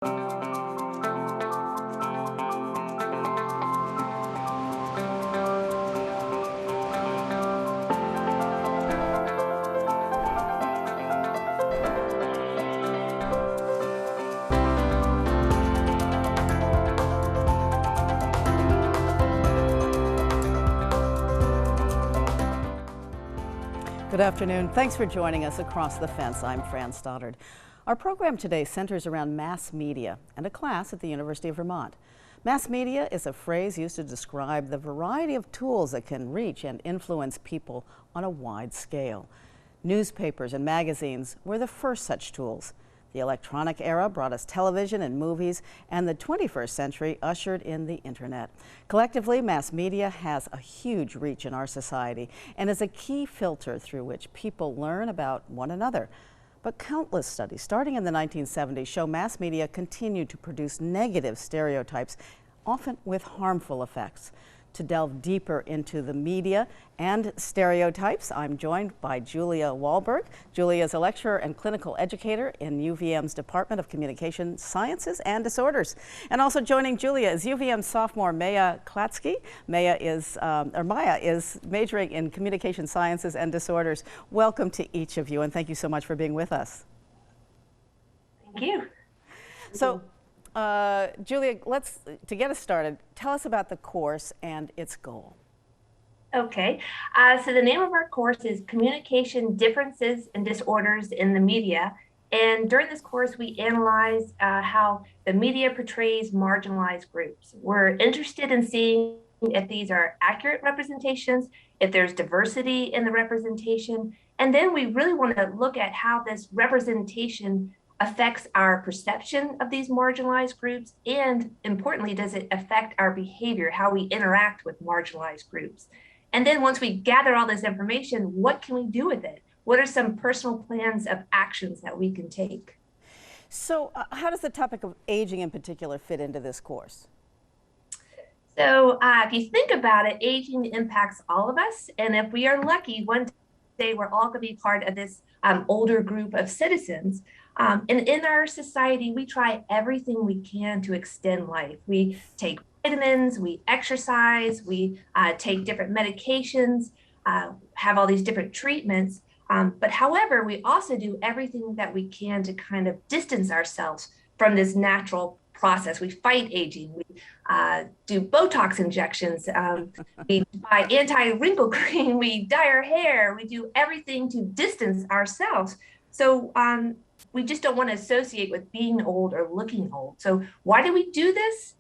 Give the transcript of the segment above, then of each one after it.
Good afternoon. Thanks for joining us across the fence. I'm Fran Stoddard. Our program today centers around mass media and a class at the University of Vermont. Mass media is a phrase used to describe the variety of tools that can reach and influence people on a wide scale. Newspapers and magazines were the first such tools. The electronic era brought us television and movies, and the 21st century ushered in the internet. Collectively, mass media has a huge reach in our society and is a key filter through which people learn about one another. But countless studies, starting in the 1970s, show mass media continue to produce negative stereotypes, often with harmful effects. To delve deeper into the media and stereotypes, I'm joined by Julia Wahlberg. Julia is a lecturer and clinical educator in UVM's Department of Communication Sciences and Disorders. And also joining Julia is UVM sophomore Maya Klatsky. Maya is majoring in Communication Sciences and Disorders. Welcome to each of you, and thank you so much for being with us. Thank you. So, Julia, to get us started, tell us about the course and its goal. Okay, so the name of our course is Communication Differences and Disorders in the Media. And during this course, we analyze how the media portrays marginalized groups. We're interested in seeing if these are accurate representations, if there's diversity in the representation, and then we really want to look at how this representation affects our perception of these marginalized groups, and importantly, does it affect our behavior, how we interact with marginalized groups? And then once we gather all this information, what can we do with it? What are some personal plans of actions that we can take? So how does the topic of aging in particular fit into this course? So if you think about it, aging impacts all of us. And if we are lucky, one day we're all going to be part of this older group of citizens. And in our society, we try everything we can to extend life. We take vitamins, we exercise, we take different medications, have all these different treatments. But however, we also do everything that we can to kind of distance ourselves from this natural process. We fight aging. We do Botox injections. We buy anti-wrinkle cream. We dye our hair. We do everything to distance ourselves. So we just don't want to associate with being old or looking old. So why do we do this?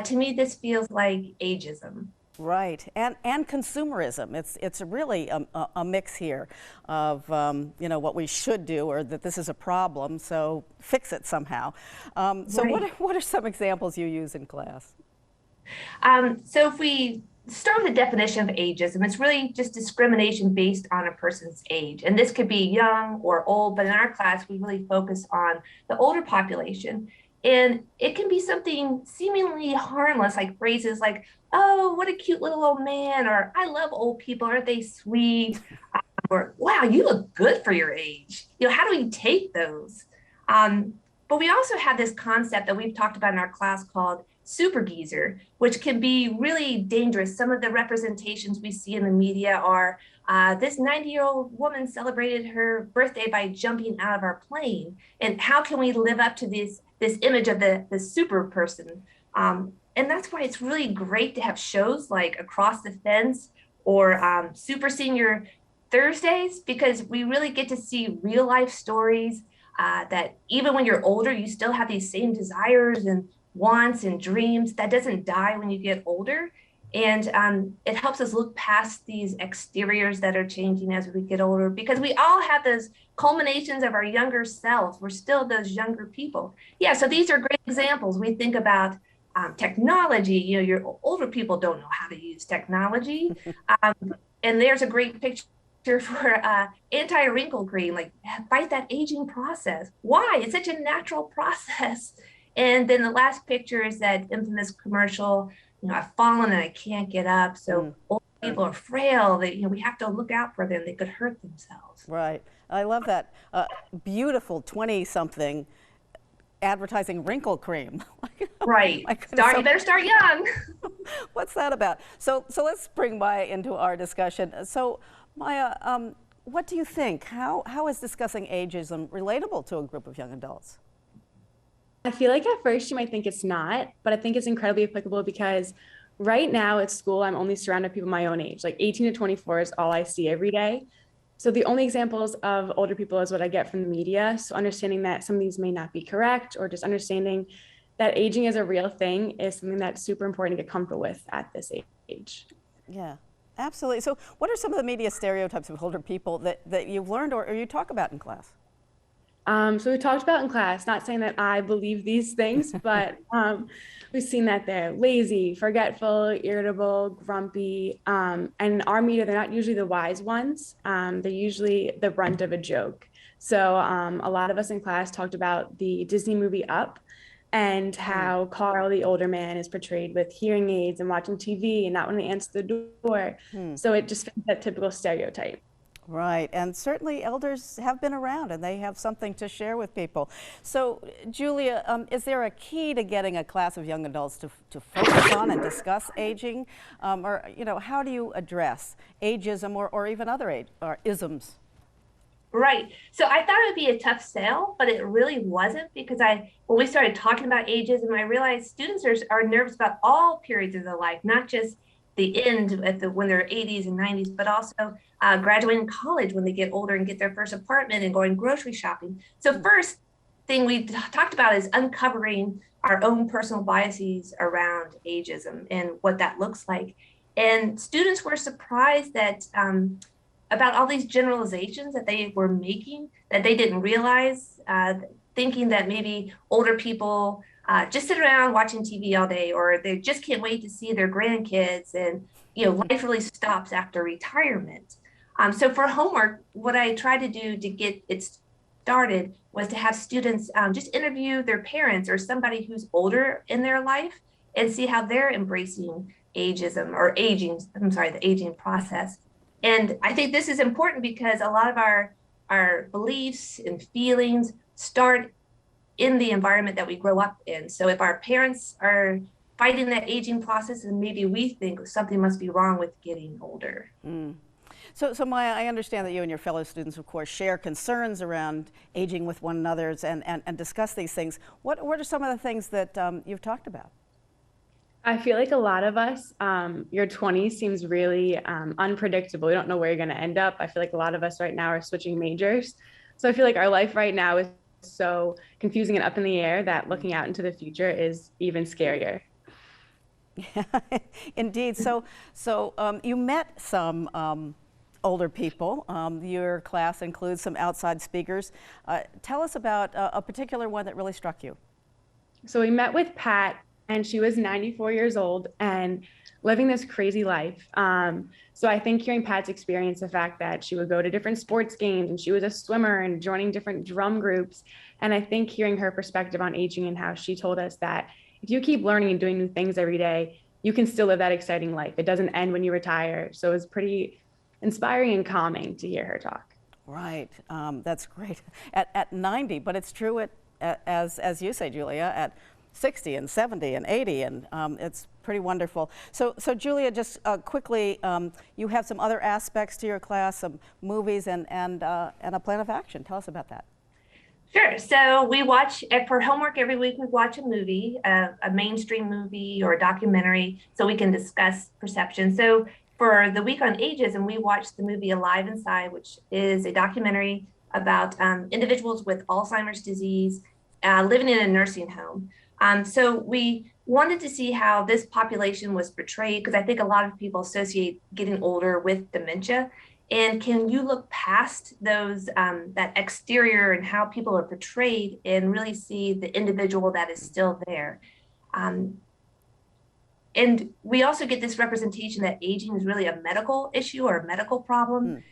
To me, this feels like ageism. Right, and consumerism. It's really a mix here of what we should do, or that this is a problem, so fix it somehow. So right. What are some examples you use in class? So if we start with the definition of ageism, it's really just discrimination based on a person's age. And this could be young or old, but in our class, we really focus on the older population. And it can be something seemingly harmless, like phrases like, oh, what a cute little old man, or I love old people, aren't they sweet? Or, wow, you look good for your age. How do we take those? But we also have this concept that we've talked about in our class called super geezer, which can be really dangerous. Some of the representations we see in the media are this 90-year-old woman celebrated her birthday by jumping out of our plane. And how can we live up to this image of the super person? And that's why it's really great to have shows like Across the Fence or Super Senior Thursdays, because we really get to see real life stories that even when you're older, you still have these same desires and wants and dreams. That doesn't die when you get older. And it helps us look past these exteriors that are changing as we get older, because we all have those culminations of our younger selves. We're still those younger people. Yeah, so these are great examples. We think about technology. Your older people don't know how to use technology. And there's a great picture for anti-wrinkle cream, like fight that aging process. Why? It's such a natural process. And then the last picture is that infamous commercial, I've fallen and I can't get up. So old people are frail. We have to look out for them. They could hurt themselves. Right. I love that. Beautiful 20-something advertising wrinkle cream. Right. My goodness, You better start young. what's that about? So let's bring Maya into our discussion. So Maya, what do you think? How is discussing ageism relatable to a group of young adults? I feel like at first you might think it's not, but I think it's incredibly applicable because right now at school, I'm only surrounded by people my own age. Like 18 to 24 is all I see every day. So the only examples of older people is what I get from the media. So understanding that some of these may not be correct, or just understanding that aging is a real thing is something that's super important to get comfortable with at this age. Yeah, absolutely. So what are some of the media stereotypes of older people that you've learned or you talk about in class? So we talked about in class, not saying that I believe these things, but we've seen that they're lazy, forgetful, irritable, grumpy. And in our media, they're not usually the wise ones. They're usually the brunt of a joke. So a lot of us in class talked about the Disney movie Up and how Carl, the older man, is portrayed with hearing aids and watching TV and not wanting to answer the door. So it just fits that typical stereotype. Right, and certainly elders have been around and they have something to share with people. So, Julia, is there a key to getting a class of young adults to focus on and discuss aging? Or, how do you address ageism or even other isms? Right. So I thought it would be a tough sell, but it really wasn't, because when we started talking about ageism, I realized students are nervous about all periods of their life, not just the end when they're 80s and 90s, but also graduating college when they get older and get their first apartment and going grocery shopping. So first thing we talked about is uncovering our own personal biases around ageism and what that looks like. And students were surprised that about all these generalizations that they were making that they didn't realize, thinking that maybe older people just sit around watching TV all day, or they just can't wait to see their grandkids, and life really stops after retirement. So for homework, what I tried to do to get it started was to have students just interview their parents or somebody who's older in their life and see how they're embracing ageism or the aging process. And I think this is important because a lot of our beliefs and feelings start in the environment that we grow up in. So if our parents are fighting that aging process, and maybe we think something must be wrong with getting older. So Maya, I understand that you and your fellow students, of course, share concerns around aging with one another and discuss these things. What are some of the things that you've talked about? I feel like a lot of us, your 20s seems really unpredictable. You don't know where you're going to end up. I feel like a lot of us right now are switching majors. So I feel like our life right now is so confusing and up in the air that looking out into the future is even scarier. Yeah, indeed. So you met some older people. Your class includes some outside speakers. Tell us about a particular one that really struck you. So we met with Pat, and she was 94 years old and living this crazy life. So I think hearing Pat's experience, the fact that she would go to different sports games and she was a swimmer and joining different drum groups. And I think hearing her perspective on aging and how she told us that if you keep learning and doing new things every day, you can still live that exciting life. It doesn't end when you retire. So it was pretty inspiring and calming to hear her talk. Right, that's great. At 90, but it's true as you say, Julia, at 60 and 70 and 80, and it's pretty wonderful. So Julia, just quickly, you have some other aspects to your class, some movies and a plan of action. Tell us about that. Sure. So we watch, for homework every week, we watch a movie, a mainstream movie or a documentary, so we can discuss perception. So for the week on ageism, we watched the movie Alive Inside, which is a documentary about individuals with Alzheimer's disease living in a nursing home. So we wanted to see how this population was portrayed, because I think a lot of people associate getting older with dementia. And can you look past those that exterior and how people are portrayed and really see the individual that is still there? And we also get this representation that aging is really a medical issue or a medical problem.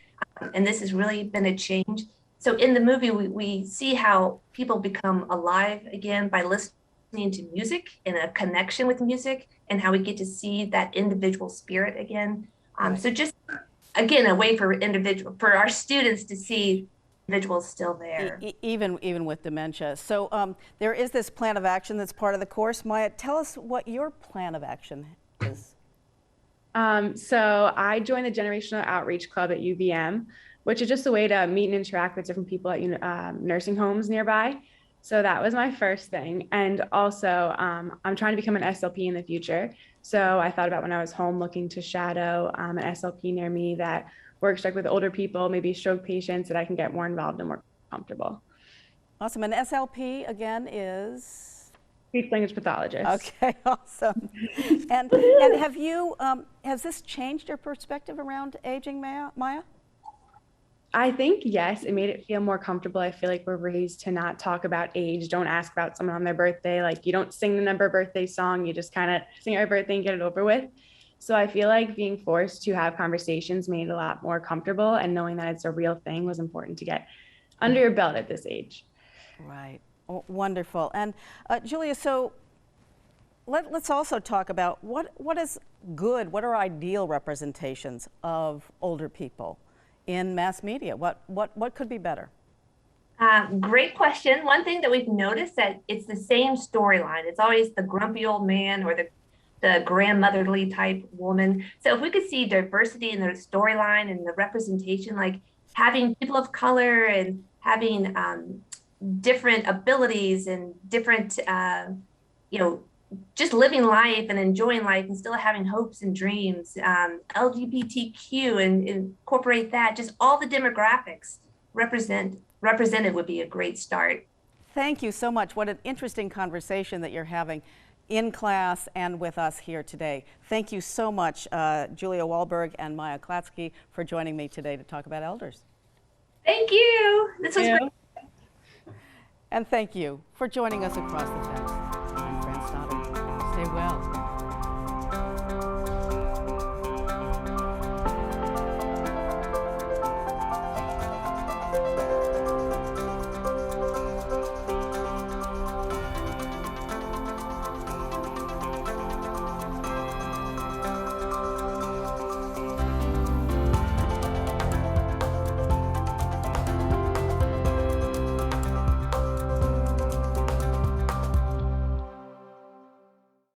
And this has really been a change. So in the movie, we see how people become alive again by listening to music and a connection with music, and how we get to see that individual spirit again. So just again, a way for our students to see individual is still there. Even with dementia. So there is this plan of action that's part of the course. Maya, tell us what your plan of action is. So I joined the Generational Outreach Club at UVM, which is just a way to meet and interact with different people at nursing homes nearby. So that was my first thing. And also, I'm trying to become an SLP in the future. So I thought about when I was home looking to shadow an SLP near me that works like with older people, maybe stroke patients, that I can get more involved and more comfortable. Awesome. And SLP again is? Speech language pathologist. Okay, awesome. And have you, has this changed your perspective around aging, Maya? I think yes, it made it feel more comfortable. I feel like we're raised to not talk about age. Don't ask about someone on their birthday. Like you don't sing the number birthday song. You just kind of sing our birthday and get it over with. So I feel like being forced to have conversations made it a lot more comfortable, and knowing that it's a real thing was important to get under your belt at this age. Right. Oh, wonderful. And Julia, so let's also talk about what is good, what are ideal representations of older people in mass media? What could be better? Great question. One thing that we've noticed that it's the same storyline. It's always the grumpy old man or the grandmotherly type woman. So if we could see diversity in the storyline and the representation, like having people of color and having different abilities and different, just living life and enjoying life and still having hopes and dreams, LGBTQ and incorporate that, just all the demographics represented would be a great start. Thank you so much. What an interesting conversation that you're having in class and with us here today. Thank you so much, Julia Wahlberg and Maya Klatsky, for joining me today to talk about elders. Thank you. This was great. And thank you for joining us across the fence. I'm Fran Stoddard. Stay well.